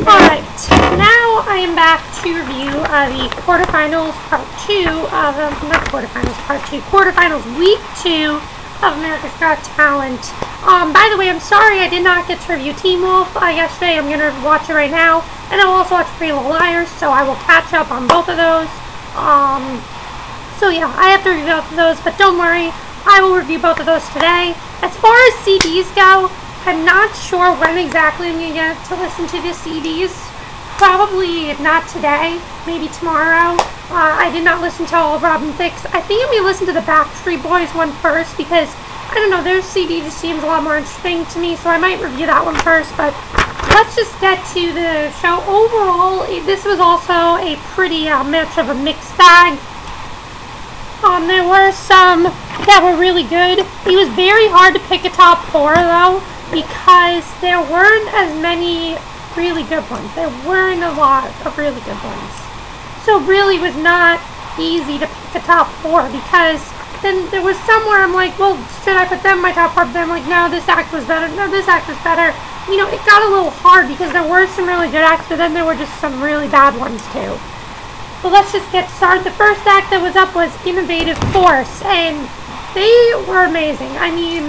Alright, now I am back to review the quarterfinals part 2 of, not quarterfinals part 2, quarterfinals week 2 of America's Got Talent. By the way, I'm sorry I did not get to review Teen Wolf yesterday. I'm going to watch it right now, and I'll also watch Pretty Little Liars, so I will catch up on both of those. So yeah, I have to review both of those, but don't worry, I will review both of those today. As far as CDs go, I'm not sure when exactly I'm going to get to listen to the CDs. Probably not today, maybe tomorrow. I did not listen to all of Robin Thicke's. I think I'm going to listen to the Backstreet Boys one first because, I don't know, their CD just seems a lot more interesting to me, so I might review that one first. But let's just get to the show. Overall, this was also a pretty much of a mixed bag. There were some that were really good. It was very hard to pick a top 4, though, because there weren't as many really good ones. There weren't a lot of really good ones. So it really was not easy to pick a top 4, because then there was somewhere I'm like, well, should I put them in my top 4? But then I'm like, no, this act was better. No, this act was better. You know, it got a little hard because there were some really good acts, but then there were just some really bad ones too. But let's just get started. The first act that was up was Innovative Force, and they were amazing. I mean,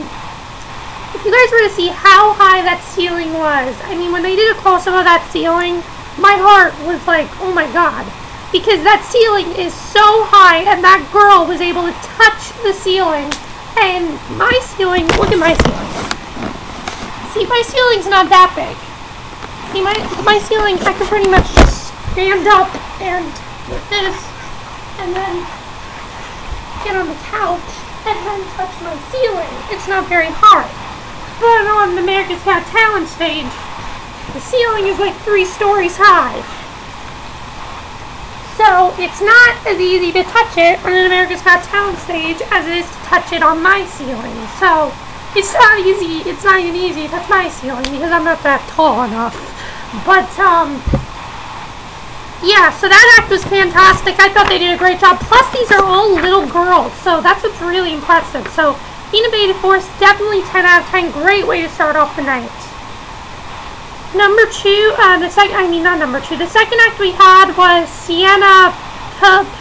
if you guys were to see how high that ceiling was, I mean, when they did a close-up of that ceiling, my heart was like, oh my god. Because that ceiling is so high, and that girl was able to touch the ceiling. And my ceiling, look at my ceiling. See, my ceiling's not that big. See, my ceiling, I can pretty much just stand up and with this, and then get on the couch, and then touch my ceiling. It's not very hard. But on the America's Got Talent stage, the ceiling is like 3 stories high. So it's not as easy to touch it on an America's Got Talent stage as it is to touch it on my ceiling. So it's not easy, it's not even easy to touch my ceiling because I'm not that tall enough. But, yeah, so that act was fantastic. I thought they did a great job. Plus, these are all little girls, so that's what's really impressive. So, Innovative Force, definitely 10 out of 10. Great way to start off the night. Number 2, the second act we had was Sienna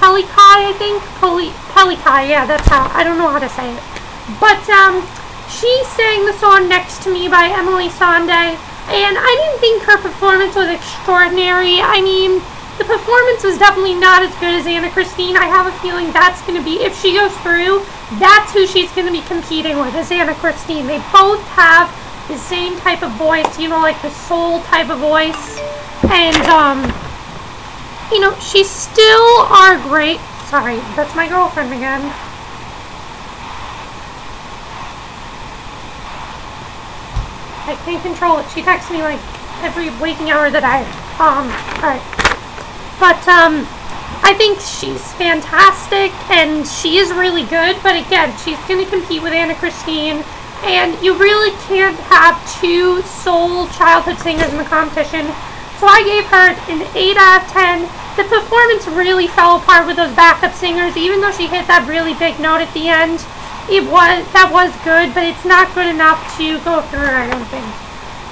Pelikai, I think. Pelikai, yeah, that's how, I don't know how to say it. But, she sang the song Next to Me by Emily Sandé, and I didn't think her performance was extraordinary. I mean, the performance was definitely not as good as Anna Christine. I have a feeling that's going to be, if she goes through, that's who she's going to be competing with, is Anna Christine. They both have the same type of voice, you know, like the soul type of voice. And, you know, she still are great. Sorry, that's my girlfriend again. I can't control it. She texts me like every waking hour that I, alright. But, I think she's fantastic, and she is really good, but again, she's going to compete with Anna Christine, and you really can't have 2 Seoul Childhood singers in the competition, so I gave her an 8 out of 10. The performance really fell apart with those backup singers, even though she hit that really big note at the end. That was good, but it's not good enough to go through, I don't think.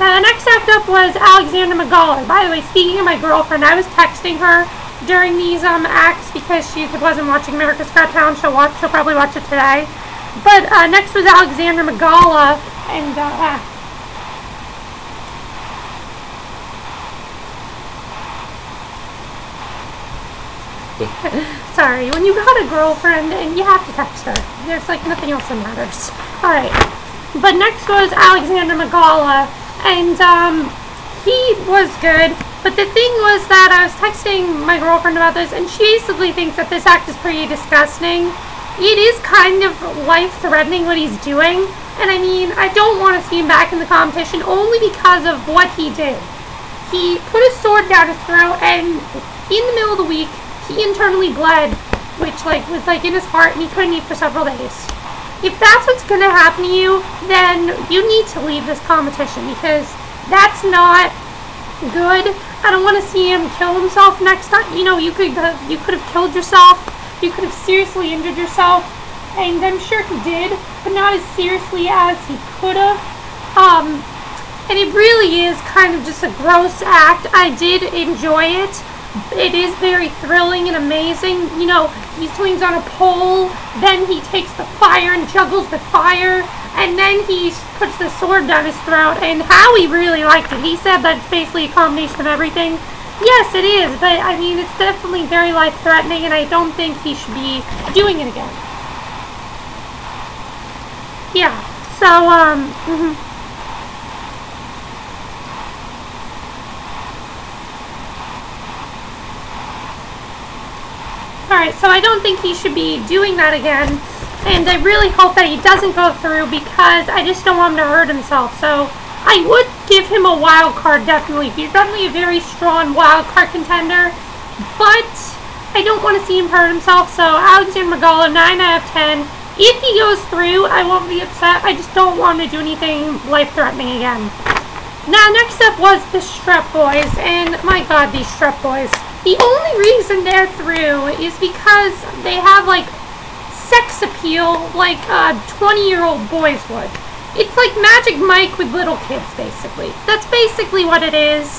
Now, the next act up was Alexandra Makalah. By the way, speaking of my girlfriend, I was texting her during these acts because she wasn't watching America's Got Talent. She'll probably watch it today. But next was Alexandra Makalah, and sorry, when you got a girlfriend and you have to text her, there's like nothing else that matters. Alright, but next was Alexandra Makalah, and he was good, but the thing was that I was texting my girlfriend about this, and she basically thinks that this act is pretty disgusting. It is kind of life-threatening what he's doing, and I mean, I don't want to see him back in the competition only because of what he did. He put his sword down his throat, and in the middle of the week, he internally bled, which was in his heart, and he couldn't eat for several days. If that's what's going to happen to you, then you need to leave this competition, because that's not good. I don't want to see him kill himself next time. You know, you could have killed yourself. You could have seriously injured yourself, and I'm sure he did, but not as seriously as he could have. and it really is kind of just a gross act. I did enjoy it. It is very thrilling and amazing. You know, he swings on a pole, then he takes the fire and juggles the fire, and then he puts the sword down his throat, and Howie really liked it. He said that it's basically a combination of everything. Yes, it is, but I mean, it's definitely very life-threatening, and I don't think he should be doing it again. Yeah, so, Alright, so I don't think he should be doing that again, and I really hope that he doesn't go through, because I just don't want him to hurt himself. So I would give him a wild card, definitely. He's definitely a very strong wild card contender, but I don't want to see him hurt himself. So Alexander Makalah, 9 out of 10. If he goes through, I won't be upset. I just don't want him to do anything life-threatening again. Now, next up was the Strep Boys, and my god, these Strep Boys. The only reason they're through is because they have, like, sex appeal like 20-year-old boys would. It's like Magic Mike with little kids, basically. That's basically what it is.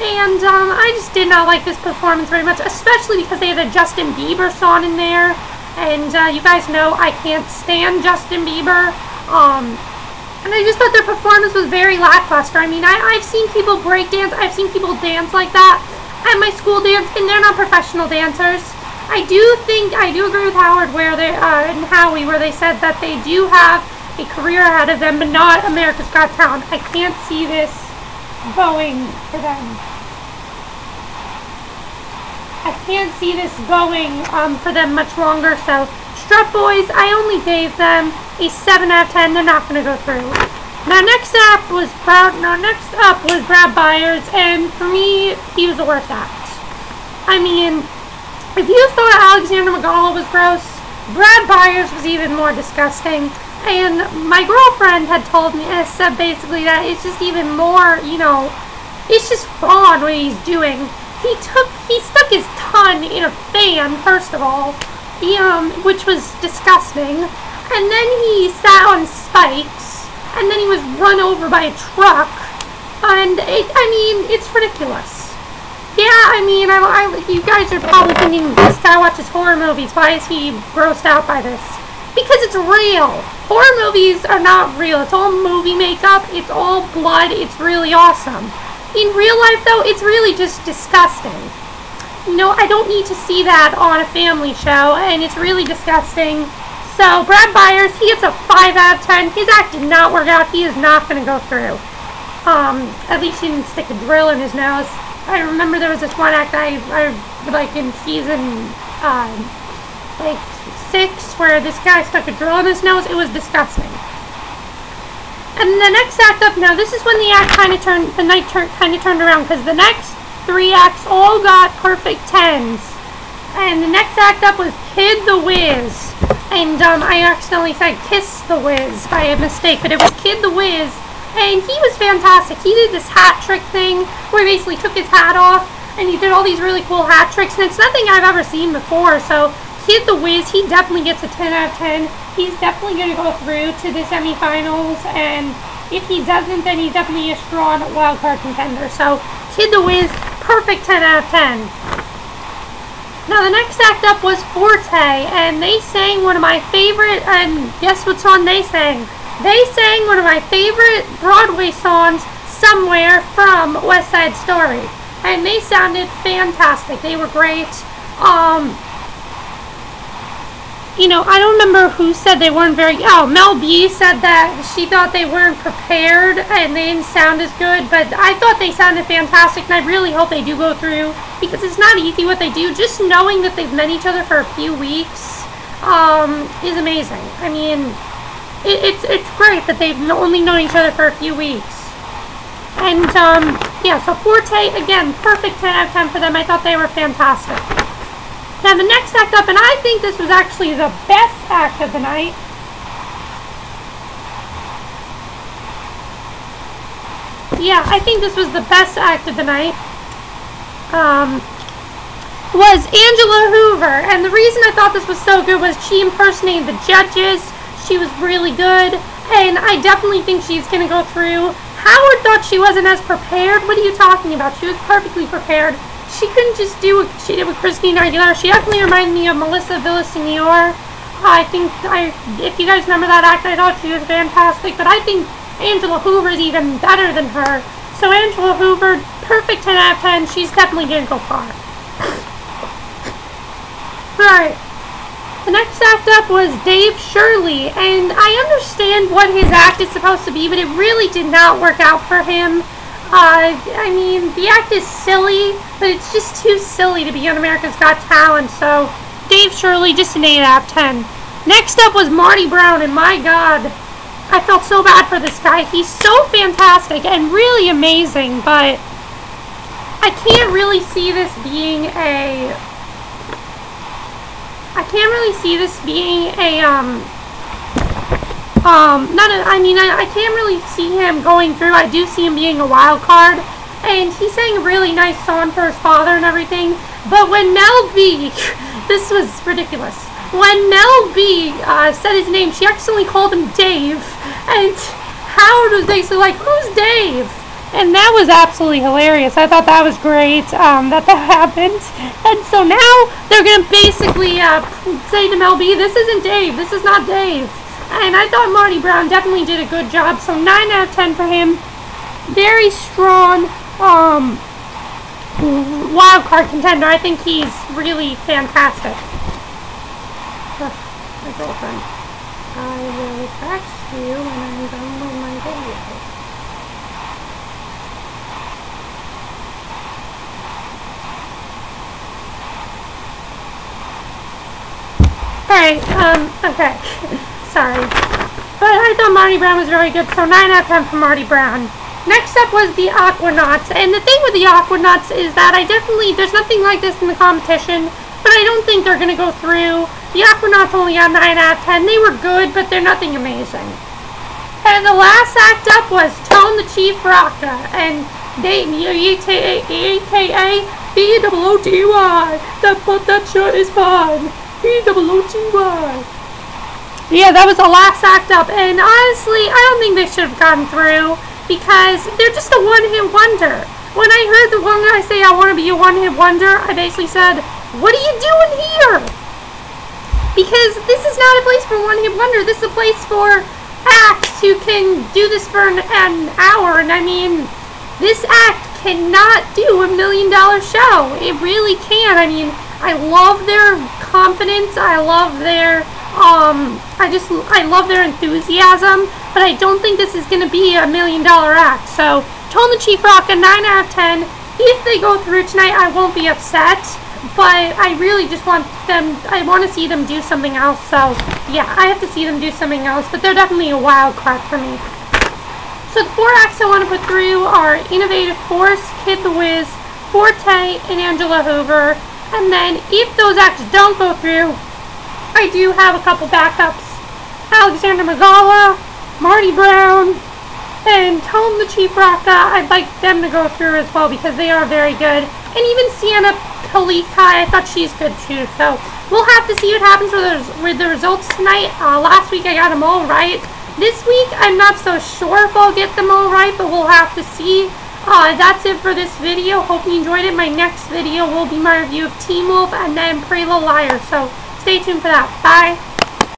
And I just did not like this performance very much, especially because they had a Justin Bieber song in there. And you guys know I can't stand Justin Bieber. And I just thought their performance was very lackluster. I mean, I've seen people break dance. I've seen people dance like that at my school dance, and they're not professional dancers. I do agree with Howard and Howie where they said that they do have a career ahead of them, but not America's Got Talent. I can't see this going for them. I can't see this going for them much longer. So Strep Boys, I only gave them a 7 out of 10. They're not going to go through. Now next up was Brad Byers, and for me, he was the worst act. I mean, if you thought Alexander Makalah was gross, Brad Byers was even more disgusting. And my girlfriend had told me, said basically that it's just even more, you know, it's just wrong what he's doing. He stuck his tongue in a fan, first of all, which was disgusting. And then he sat on spikes, and then he was run over by a truck. And I mean, it's ridiculous. Yeah, I mean, you guys are probably thinking, this guy watches horror movies. Why is he grossed out by this? Because it's real. Horror movies are not real. It's all movie makeup. It's all blood. It's really awesome. In real life, though, it's really just disgusting. You know, I don't need to see that on a family show, and it's really disgusting. So, Brad Byers, he gets a 5 out of 10. His act did not work out. He is not going to go through. At least he didn't stick a drill in his nose. I remember there was this one act I like in season, like 6, where this guy stuck a drill in his nose. It was disgusting. And the next act up, now this is when the night kind of turned around, because the next 3 acts all got perfect 10s. And the next act up was Kid the Wiz. And I accidentally said Kiss the Wiz by a mistake, but it was Kid the Wiz. And he was fantastic. He did this hat trick thing where he basically took his hat off and he did all these really cool hat tricks. And it's nothing I've ever seen before. So Kid the Wiz, he definitely gets a 10 out of 10. He's definitely going to go through to the semifinals. And if he doesn't, then he's definitely a strong wildcard contender. So Kid the Wiz, perfect 10 out of 10. Now the next act up was Forte, and they sang one of my favorite, and guess what song they sang? They sang one of my favorite Broadway songs, Somewhere, from West Side Story. And they sounded fantastic. They were great. You know, I don't remember who said they weren't Mel B said that she thought they weren't prepared and they didn't sound as good, but I thought they sounded fantastic, and I really hope they do go through, because it's not easy what they do. Just knowing that they've met each other for a few weeks is amazing. I mean, it's great that they've only known each other for a few weeks. And, yeah, so Forte, again, perfect 10 out of 10 for them. I thought they were fantastic. Now, the next act up, and I think this was actually the best act of the night. Yeah, I think this was the best act of the night. Was Angela Hoover. And the reason I thought this was so good was she impersonated the judges. She was really good. And I definitely think she's going to go through. Howard thought she wasn't as prepared. What are you talking about? She was perfectly prepared. She couldn't just do what she did with Christina Aguilera. She definitely reminded me of Melissa Villaseñor. If you guys remember that act, I thought she was fantastic. But I think Angela Hoover is even better than her. So Angela Hoover, perfect 10 out of 10. She's definitely going to go far. Alright. The next act up was Dave Shirley, and I understand what his act is supposed to be, but it really did not work out for him. I mean, the act is silly, but it's just too silly to be on America's Got Talent, so Dave Shirley, just an 8 out of 10. Next up was Marty Brown, and my God, I felt so bad for this guy. He's so fantastic and really amazing, but I can't really see this being a... I can't really see this being a, I can't really see him going through. I do see him being a wild card, and he sang a really nice song for his father and everything, but when Mel B, this was ridiculous, when Mel B said his name, she accidentally called him Dave, and Howard was basically like, who's Dave? And that was absolutely hilarious. I thought that was great that happened. And so now they're going to basically say to Mel B, this isn't Dave. This is not Dave. And I thought Marty Brown definitely did a good job. So 9 out of 10 for him. Very strong wild card contender. I think he's really fantastic. My girlfriend. I will text you when I'm done with my video. Alright, okay. Sorry. But I thought Marty Brown was very good, so 9 out of 10 for Marty Brown. Next up was the Aquanauts, and the thing with the Aquanauts is that there's nothing like this in the competition, but I don't think they're going to go through. The Aquanauts only got 9 out of 10. They were good, but they're nothing amazing. And the last act up was Tone the Chief Rocka, and they, a.k.a. B-O-O-T-Y. That shirt is fun. B-O-O-T-Y. Yeah, that was the last act up, and honestly, I don't think they should have gotten through, because they're just a one-hit wonder. When I heard the one guy say, I want to be a one-hit wonder, I basically said, what are you doing here? Because this is not a place for one-hit wonder. This is a place for acts who can do this for an hour, and I mean, this act cannot do $1 million show. It really can. I mean, I love their confidence. I love their, I love their enthusiasm, but I don't think this is going to be $1 million act. So, Tone the Chief Rock, a 9 out of 10. If they go through tonight, I won't be upset, but I really just want them, I want to see them do something else. So, yeah, I have to see them do something else, but they're definitely a wild card for me. So, the 4 acts I want to put through are Innovative Force, Kid the Wiz, Forte, and Angela Hoover. And then, if those acts don't go through, I do have a couple backups. Alexander Makalah, Marty Brown, and Tone the Chief Rocka. I'd like them to go through as well because they are very good. And even Sienna Palikai, I thought she's good too. So, we'll have to see what happens with the results tonight. Last week I got them all right. This week, I'm not so sure if I'll get them all right, but we'll have to see. That's it for this video. Hope you enjoyed it. My next video will be my review of Teen Wolf and then Pretty Little Liars. So stay tuned for that. Bye.